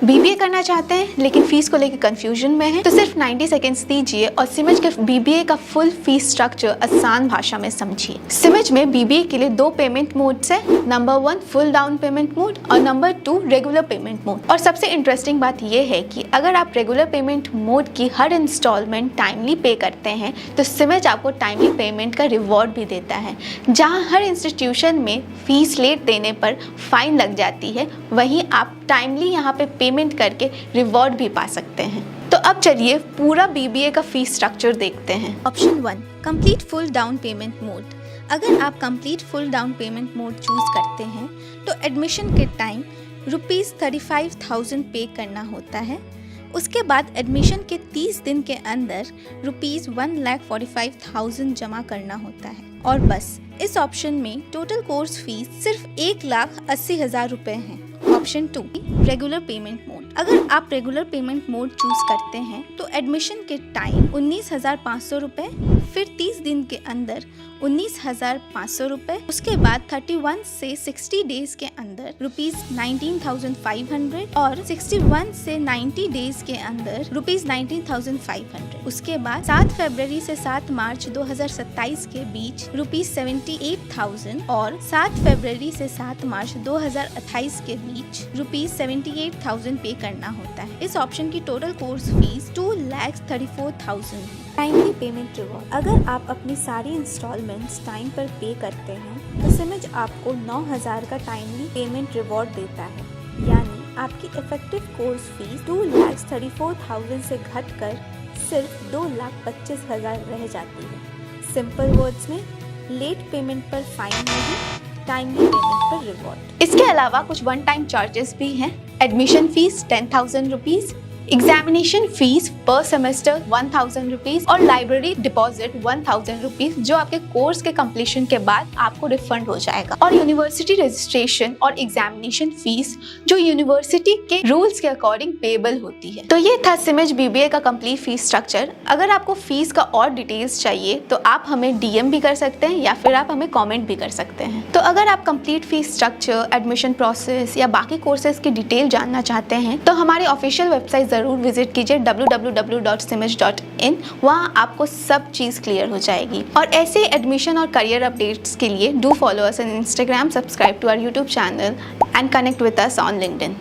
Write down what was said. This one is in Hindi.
बीबीए करना चाहते हैं लेकिन फीस को लेकर कंफ्यूजन में है तो सिर्फ 90 सेकंड्स दीजिए और सिमज के बीबीए का फुल फीस स्ट्रक्चर आसान भाषा में समझिए। सिमज में बीबीए के लिए 2 पेमेंट मोड्स है, number 1 full down payment mode और नंबर 2 रेगुलर पेमेंट मोड। और सबसे इंटरेस्टिंग बात यह है कि अगर आप रेगुलर पेमेंट मोड की हर इंस्टॉलमेंट टाइमली पे करते हैं तो सिमज आपको टाइमली पेमेंट का रिवॉर्ड भी देता है। जहां हर इंस्टीट्यूशन में फीस लेट देने पर फाइन लग जाती है, वहीं आप टाइमली यहाँ पे पेमेंट करके रिवॉर्ड भी पा सकते हैं। तो अब चलिए पूरा बीबीए का फीस स्ट्रक्चर देखते हैं। Option 1 complete full down payment mode. अगर आप complete full down payment mode choose करते हैं तो एडमिशन के टाइम ₹35,000 पे करना होता है। उसके बाद एडमिशन के 30 दिन के अंदर ₹1,45,000 जमा करना होता है और बस। इस ऑप्शन में टोटल कोर्स फीस सिर्फ ₹1,80,000 है। Option 2 regular payment mode. अगर आप रेगुलर पेमेंट मोड चूज करते हैं तो एडमिशन के टाइम ₹19,500, फिर 30 दिन के अंदर ₹19,500, उसके बाद 31 से 60 डेज के अंदर ₹19,500 और 61 से 90 डेज के अंदर ₹19,500। उसके बाद 7 फरवरी से 7 मार्च 2027 के बीच ₹78,000 और 7 फरवरी से 7 मार्च 2028 के बीच ₹78,000 पे करना होता है। इस ऑप्शन की टोटल कोर्स फीस 2,34,000 है। Timely payment reward. अगर आप अपनी सारी इंस्टॉलमेंट्स टाइम पर पे करते हैं तो सिमज आपको 9,000 का टाइमली पेमेंट रिवॉर्ड देता है, यानी आपकी इफेक्टिव कोर्स फीस 2,34,000 से घटकर सिर्फ 2,25,000 रह जाती है। सिंपल वर्ड्स में लेट पेमेंट पर फाइन नहीं, टाइमली पेमेंट पर रिवॉर्ड। इसके अलावा कुछ वन टाइम चार्जेस भी हैं। एडमिशन फीस ₹10,000, एग्जामिनेशन फीस पर सेमेस्टर ₹1,000 और लाइब्रेरी डिपॉजिट ₹1,000 जो आपके कोर्स के कंप्लीशन के बाद आपको रिफंड हो जाएगा। और यूनिवर्सिटी रजिस्ट्रेशन और एग्जामिनेशन फीस जो यूनिवर्सिटी के रूल्स के अकॉर्डिंग पेबल होती है। तो ये था सिमज बीबीए का कंप्लीट फीस स्ट्रक्चर। अगर आपको फीस का और डिटेल्स चाहिए तो आप हमें डीएम भी कर सकते हैं या फिर आप हमें कॉमेंट भी कर सकते हैं। तो अगर आप complete fees structure, admission process या बाकी कोर्सेज की डिटेल जानना चाहते हैं तो हमारी ऑफिशियल वेबसाइट जरूर विजिट कीजिए www.simaj.in। वहाँ आपको सब चीज़ क्लियर हो जाएगी। और ऐसे एडमिशन और करियर अपडेट्स के लिए do follow us on Instagram, subscribe to our YouTube channel and connect with us on LinkedIn।